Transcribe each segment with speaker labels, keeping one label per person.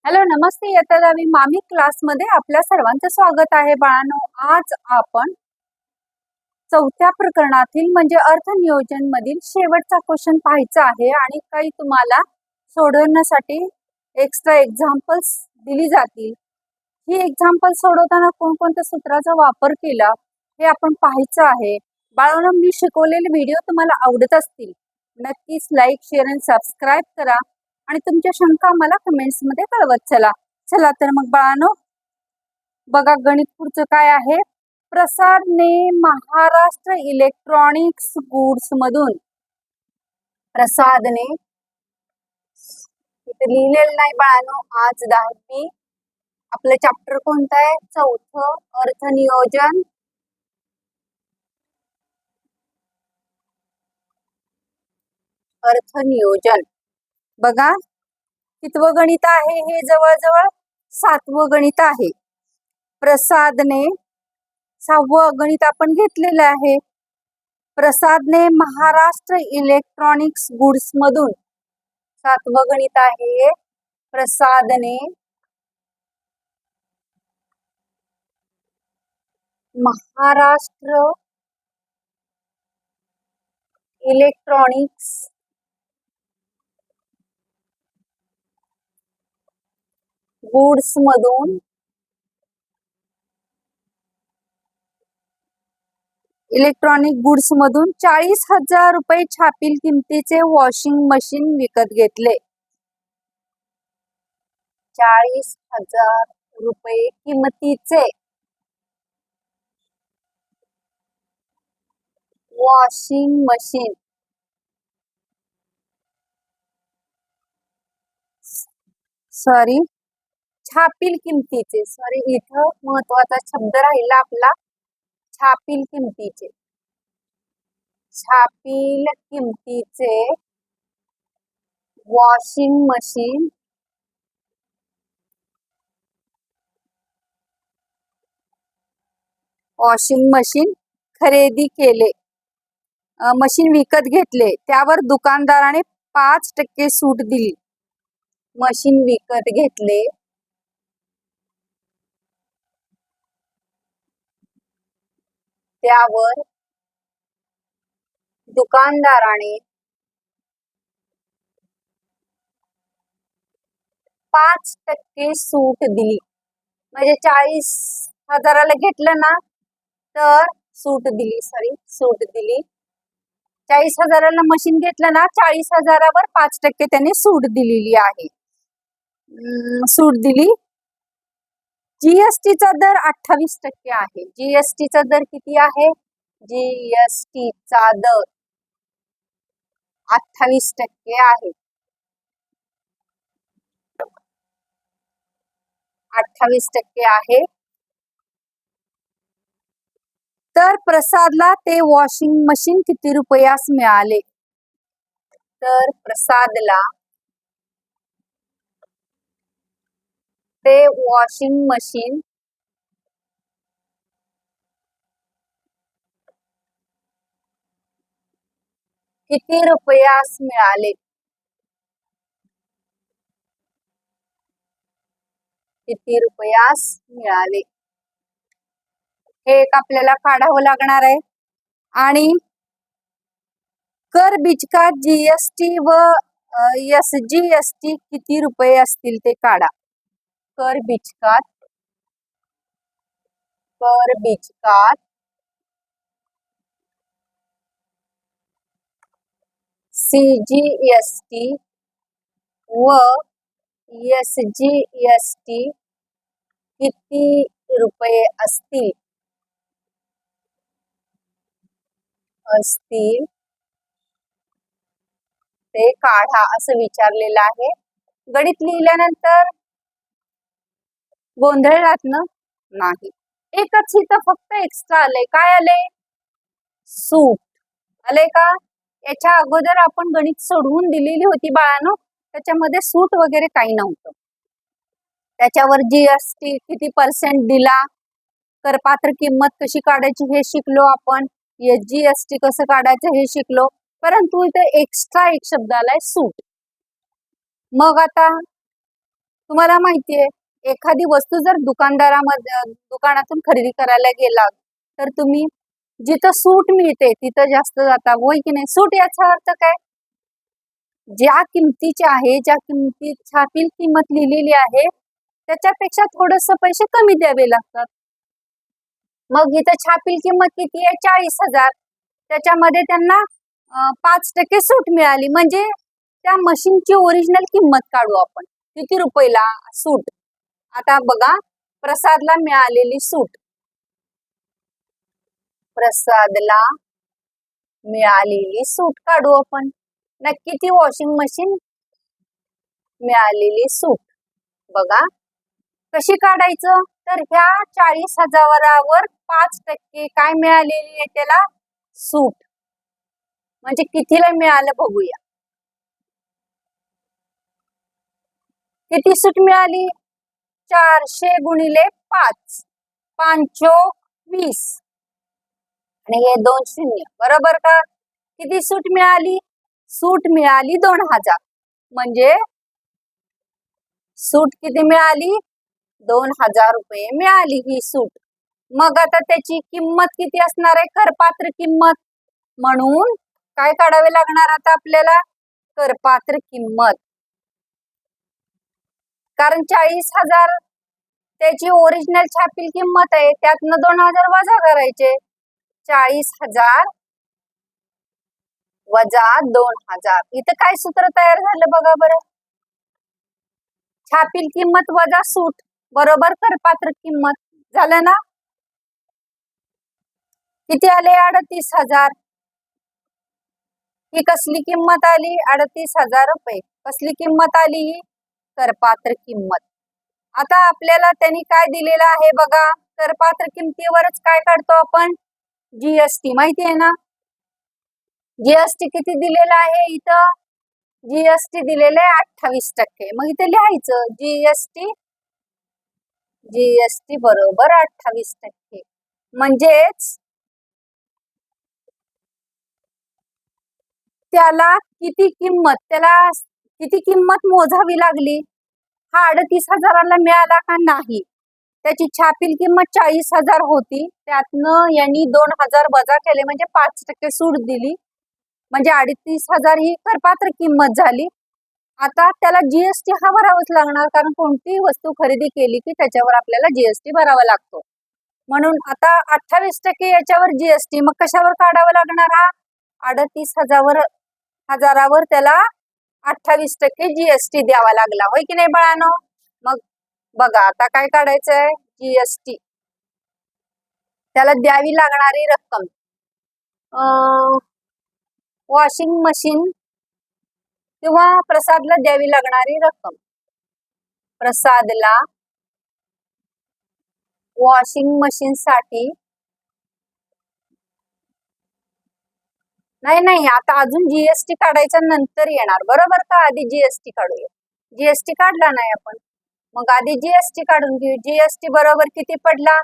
Speaker 1: Hello नमस्ते इयत्ता 10वी मामी क्लासमध्ये आपल्या सर्वांचं स्वागत आहे बाळांनो. आज आपण चौथ्या प्रकरणातील म्हणजे अर्थनियोजन मधील शेवटचा क्वेश्चन पाहायचा आहे आणि काही तुम्हाला सोडवण्यासाठी एक्स्ट्रा एक्झाम्पल्स दिली जातील. ही एक्झाम्पल सोडवताना कोणकोणत्या सूत्राचा वापर केला हे आपण पाहायचं आहे. बाळांनो, मी शिकवलेले व्हिडिओ तुम्हाला आवडत असतील नक्कीच लाईक, शेअर आणि सबस्क्राईब करा आणि तुमच्या शंका मला कमेंट्स मध्ये कळवत चला तर मग बाळांनो बघा गणित पुढचं काय आहे. प्रसादने महाराष्ट्र इलेक्ट्रॉनिक्स गुड्स मधून प्रसादने इथे लिहिलेलं नाही बाळांनो. आज 10वी आपलं चॅप्टर कोणतं आहे? चौथं, अर्थनियोजन. अर्थनियोजन बघा कितवं गणित आहे हे? जवळजवळ 7वं गणित आहे. प्रसादने 6वं गणित आपण घेतलेलं आहे. प्रसादने महाराष्ट्र इलेक्ट्रॉनिक्स गुड्स मधून 7वं गणित आहे. प्रसादने महाराष्ट्र इलेक्ट्रॉनिक्स गुड्स मधून इलेक्ट्रॉनिक गुड्स मधून 40,000 रुपये छापील किमतीचे वॉशिंग मशीन विकत घेतले. 40,000 रुपये किमतीचे वॉशिंग मशीन छापील किमतीचे इथं महत्वाचा शब्द राहिला आपला छापील किमतीचे. छापील किमतीचे वॉशिंग मशीन खरेदी केले. मशीन विकत घेतले. त्यावर दुकानदाराने 5% सूट दिली. मशीन विकत घेतले. त्यावर दुकानदाराने 5% सूट दिली. म्हणजे 40,000ला घेतलं ना तर सूट दिली. 40,000ला मशीन घेतलं ना 40,000वर 5% त्यांनी सूट दिलेली आहे. सूट दिली. जीएसटीचा दर 28% आहे. जीएसटीचा दर किती आहे? जीएसटीचा दर 28% आहे. 28% आहे. तर प्रसादला ते वॉशिंग मशीन किती रुपयास मिळाले? तर प्रसादला ते वॉशिंग मशीन किती रुपयास मिळाले? किती रुपयास मिळाले हे एक आपल्याला काढावं लागणार आहे. आणि कर बिचका जीएसटी व एसजीएसटी किती रुपये असतील ते काढा. कर बिचकात सीजीएसटी व एसजीएसटी किती रुपये असतील ते काढा असं विचारलेलं आहे. गणित लिहिल्यानंतर गोंधळात नाही. एकच इथं फक्त एक्स्ट्रा आले. काय आले? सूट आले का? याच्या अगोदर आपण गणित सोडवून दिलेली होती बाळांनो. त्याच्यामध्ये सूट वगैरे काही नव्हतं. त्याच्यावर जीएसटी किती % दिला, करपात्र किंमत कशी काढायची हे शिकलो आपण. एसजीएसटी कसं काढायचं हे शिकलो. परंतु इथे एक्स्ट्रा एक शब्द आलाय सूट. मग आता तुम्हाला माहितीये, एखादी वस्तू जर दुकानातून खरेदी करायला गेला तर तुम्ही जिथं सूट मिळते तिथं जास्त जाता, होय की नाही? सूट याचा अर्थ काय? ज्या किमतीची आहे, ज्या किमतीत छापील किंमत लिहिलेली आहे त्याच्यापेक्षा थोडस पैसे कमी द्यावे लागतात. मग इथं छापील किंमत किती आहे? 40,000. त्याच्यामध्ये त्यांना 5% सूट मिळाली, म्हणजे त्या मशीनची ओरिजिनल किंमत काढू आपण. किती रुपयाला सूट? आता बघा, प्रसादला मिळालेली सूट, प्रसादला मिळालेली सूट काढू आपण. नक्की ती वॉशिंग मशीन मिळालेली सूट. बघा कशी काढायचं, तर ह्या 40,000वर 5% काय मिळालेली आहे त्याला? सूट. म्हणजे कितीला मिळालं बघूया. किती सूट मिळाली? 400 गुणिले 5, 5 20 आणि हे 2 शून्य, बरोबर का? किती सूट मिळाली? सूट मिळाली 2000. म्हणजे सूट किती मिळाली? 2000 रुपये मिळाली ही सूट. मग आता त्याची किंमत किती असणार आहे? करपात्र किंमत. म्हणून काय काढावे लागणार आता आपल्याला? करपात्र किंमत. कारण 40,000 त्याची ओरिजिनल छापील किंमत आहे, त्यातनं 2000 वजा करायचे. 40,000 वजा 2000. इथं काय सूत्र तयार झालं बघा बरं. छापील किंमत वजा सूट बरोबर करपात्र किंमत. झालं ना? किती आले? 38,000. ही कसली किंमत आली? 38,000 रुपये. कसली किंमत आली? ही करपात्र किंमत. आता आपल्याला त्यांनी काय दिलेलं आहे बघा, करपात्र किमतीवरच काय काढतो आपण? जीएसटी. माहिती आहे ना? जीएसटी किती दिलेला आहे इथं? जीएसटी दिलेलं आहे 28%. मग इथे लिहायचं जीएसटी, जीएसटी बरोबर 28%. म्हणजेच त्याला किती किंमत मोजावी लागली? हा 38,000ला मिळाला का? नाही. त्याची छापील किंमत 40,000 होती, त्यातनं यांनी 2000 वजा केले, म्हणजे 5% सूट दिली, म्हणजे 38,000 ही करपात्र किंमत झाली. आता त्याला जीएसटी हा भरावाच लागणार, कारण कोणतीही वस्तू खरेदी केली की त्याच्यावर आपल्याला जीएसटी भरावा लागतो. म्हणून आता 28% याच्यावर जीएसटी. मग कशावर काढावं लागणार? हा 38,000वर त्याला 28% जीएसटी द्यावा लागला, होय की नाही बाळांनो? मग बघा आता काय काढायचंय? जीएसटी. त्याला द्यावी लागणारी रक्कम, वॉशिंग मशीन किंवा प्रसादला द्यावी लागणारी रक्कम. प्रसादला वॉशिंग मशीन साठी नाही, आता अजून जीएसटी काढायचा नंतर येणार, बरोबर का? आधी जीएसटी काढूया. जीएसटी काढला नाही आपण, मग आधी जीएसटी काढून घेऊ. जीएसटी बरोबर किती पडला?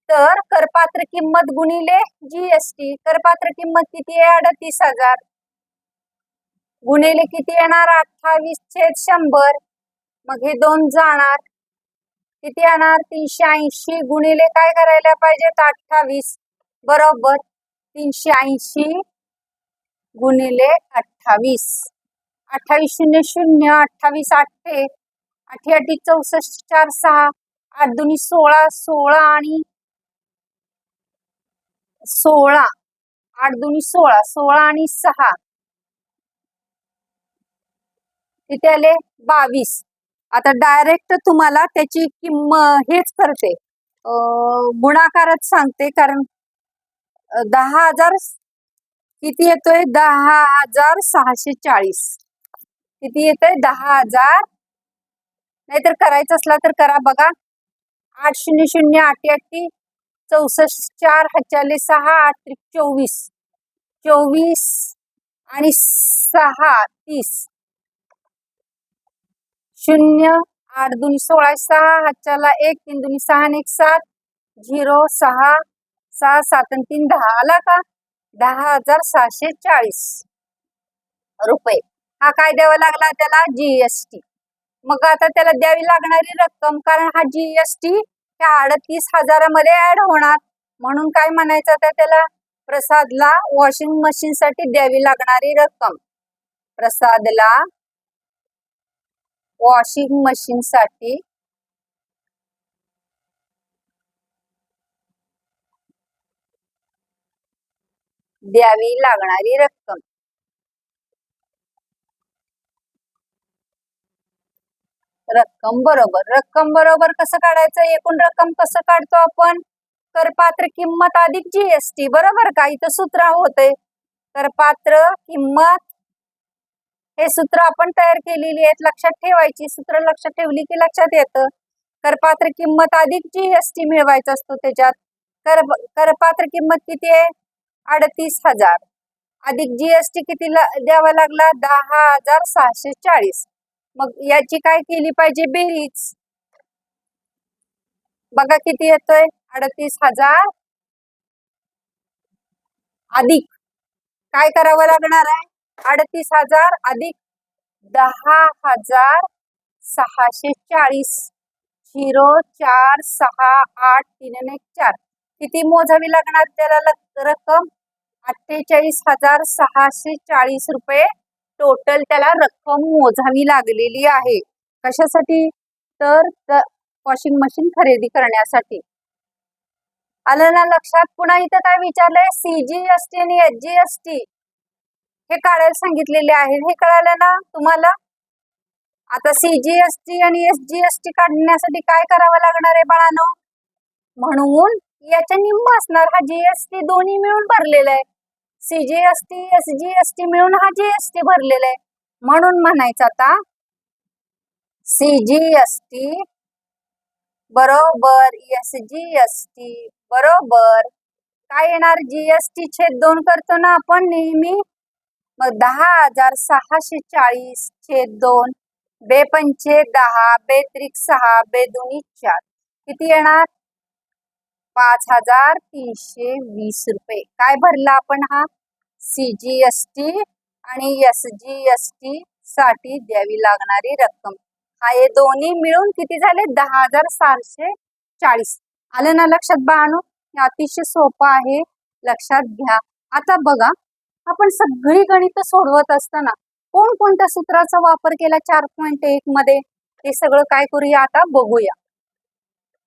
Speaker 1: तर करपात्र किंमत गुणिले जीएसटी. करपात्र किंमत किती आहे? 38,000 गुणिले किती येणार? 28/100. मग हे 2 जाणार, किती येणार? 380 गुणिले काय करायला पाहिजेत? 28 बरोबर. 380 गुणिले 28. 28 शून्य शून्य, 28 8 8 64 4 6 8 2 16 16 आणि 16 8 2 16 16 आणि 6 किती आले? 22. आता डायरेक्ट तुम्हाला त्याची किंमत हेच करते, गुणाकारच सांगते, कारण 10,000 किती येतोय? 10,640. किती येतोय? 10,000. नाहीतर करायचं असला तर करा बघा. 8 0 0 8 8 64 4 8 6 8 24 24 आणि 6 30 0 8 2 16 6 हातच्याला 1 3 2 6 आणि 1 7 0 6 6 7 आणि 3 10. आला का? 10,640 रुपये. हा काय द्यावा लागला त्याला? जीएसटी. मग आता त्याला द्यावी लागणारी रक्कम, कारण हा जीएसटी ह्या 38,000मध्ये ऍड होणार, म्हणून काय म्हणायचं आता त्याला, प्रसादला वॉशिंग मशीन साठी द्यावी लागणारी रक्कम, प्रसादला वॉशिंग मशीन साठी द्यावी लागणारी रक्कम. रक्कम बरोबर कसं काढायचं, एकूण रक्कम कसं काढतो आपण, करपात्र किंमत अधिक जीएसटी, बरोबर का. इथं सूत्र होते करपात्र किंमत, हे सूत्र आपण तयार केलेली आहेत, लक्षात ठेवायची. सूत्र लक्षात ठेवली की लक्षात येतं. करपात्र किंमत अधिक जीएसटी मिळवायचा असतो त्याच्यात. करपात्र किंमत किती आहे, 38,000 अधिक जीएसटी किती द्यावा लागला, 10,640. मग याची काय केली पाहिजे, बेरीज. बघा किती येतोय, 38,000 अधिक काय करावं लागणार आहे, 38,000 अधिक 10,640, 0468314, किती मोजावी लागणार त्याला रक्कम, 48,640 रुपये टोटल त्याला रक्कम मोजावी लागलेली आहे. कशासाठी, तर वॉशिंग मशीन खरेदी करण्यासाठी. आलं ना लक्षात. पुन्हा इथं काय विचारलंय, सीजीएसटी आणि एसजीएसटी हे काढायला सांगितलेले आहे, हे कळालं ना तुम्हाला. आता सीजीएसटी आणि एसजीएसटी काढण्यासाठी काय करावं लागणार आहे बाळांनो, म्हणून याच्या निम्म असणार, हा जीएसटी दोन्ही मिळून भरलेला आहे, सीजीएसटी एसजीएसटी मिळून हा जीएसटी भरलेला आहे, म्हणून म्हणायचं आता सीजीएसटी बरोबर एसजीएसटी बरोबर काय येणार, जीएसटी छेद 2 करतो ना आपण नेहमी, मग 10,640 छेद 2, बेपंचे 10, बेत्रिक 6, बेदुनी 4, किती येणार, 5,320 रुपये. काय भरला आपण, हा सीजीएसटी आणि एसजीएसटी साठी द्यावी लागणारी रक्कम. हा हे दोन्ही मिळून किती झाले, 10,740. आलं ना लक्षात बाळांनो. अतिशय सोपं आहे, लक्षात घ्या. आता बघा, आपण सगळी गणित सोडवत असताना कोणकोणत्या सूत्राचा वापर केला 4.1 मध्ये, हे सगळं काय करूया आता बघूया.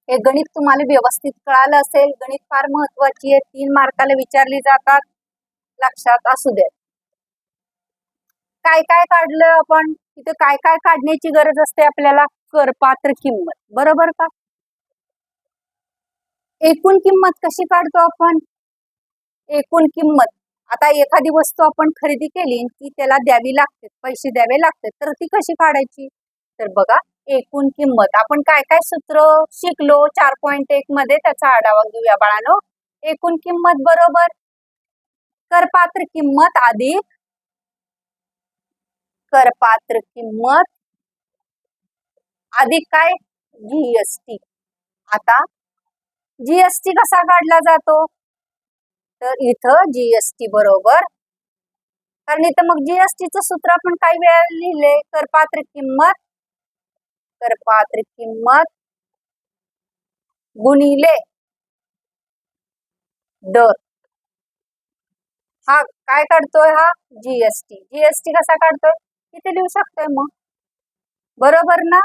Speaker 1: हे गणित तुम्हाला व्यवस्थित कळालं असेल. गणित फार महत्वाची आहे, 3 मार्काला विचारली जातात, लक्षात असू दे. काय काय काढलं आपण, इथं काय काय काढण्याची गरज असते आपल्याला, करपात्र किंमत, बरोबर का. एकूण किंमत कशी काढतो आपण, एकूण किंमत, आता एखादी वस्तू आपण खरेदी केली की त्याला द्यावी लागते, पैसे द्यावे लागते, तर ती कशी काढायची, तर बघा एकूण किंमत, आपण काय काय सूत्र शिकलो 4.1 मध्ये, त्याचा आढावा घेऊया बाळांनो. एकूण किंमत बरोबर करपात्र किंमत अधिक करपात्र किंमत अधिक काय, जीएसटी. आता जीएसटी कसा काढला जातो, तर इथं जीएसटी बरोबर, कारण इथं मग जीएसटीचं सूत्र आपण काही वेळा लिहिले, करपात्र किंमत गुणिले दर. हा काय काढतोय, हा जीएसटी. जीएसटी कसा काढतोय, किती लिहू शकतोय मग, बरोबर ना.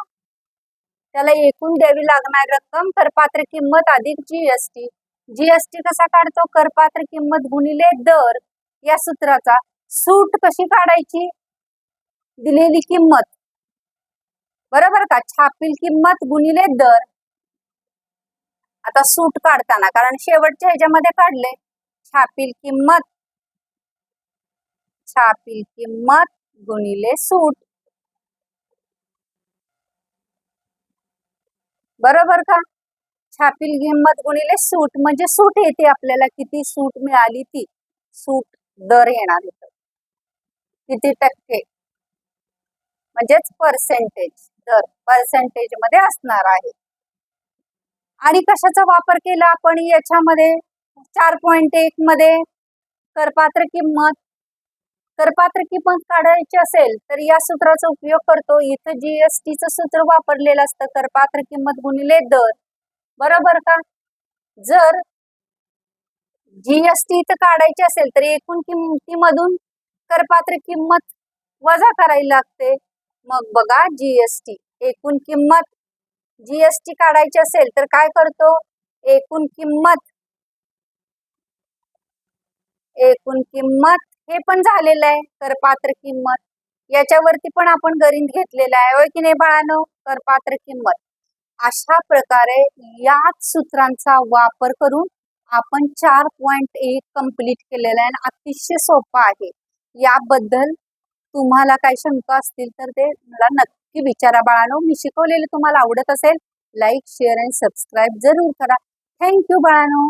Speaker 1: त्याला एकूण द्यावी लागणारी रक्कम, करपात्र किंमत अधिक जीएसटी. जीएसटी कसा काढतो, करपात्र किंमत गुणिले दर, या सूत्राचा. सूट कशी काढायची, दिलेली किंमत, बरोबर का, छापील किंमत गुणिले दर. आता सूट काढताना, कारण शेवटच्या ह्याच्यामध्ये काढले, छापील किंमत गुणिले सूट, बरोबर का. छापील किंमत गुणिले सूट म्हणजे सूट येते आपल्याला, किती सूट मिळाली ती, सूट दर येणार होत, किती टक्के, म्हणजेच पर्सेंटेज, दर पर्सेंटेज मध्ये असणार आहे. आणि कशाचा वापर केला आपण याच्यामध्ये 4.1 मध्ये, करपात्र करपात्र किंमत काढायची असेल तर या सूत्राचा उपयोग करतो. इथं जीएसटीचं सूत्र वापरलेलं असतं, करपात्र किंमत गुणिले दर, बरोबर का? जर जीएसटी इथं काढायची असेल तर एकूण किमतीमधून करपात्र किंमत वजा करायला लागते. मग बघा, जीएसटी एकूण किंमत, जीएसटी काढायची असेल तर काय करतो, एकूण किंमत हे पण झालेलं आहे करपात्र किंमत, याच्यावरती पण आपण गणित घेतलेलं आहे, होय की नाही बाळांनो? करपात्र किंमत. अशा प्रकारे याच सूत्रांचा वापर करून आपण 4.1 कंप्लीट केलेला आहे आणि अतिशय सोपा आहे. याबद्दल तुम्हाला काही शंका असतील तर ते मला नक्की विचारा बाळांनो. मी शिकवलेले तुम्हाला आवडत असेल, लाईक, शेअर आणि सबस्क्राईब जरूर करा. थँक्यू बाळांनो.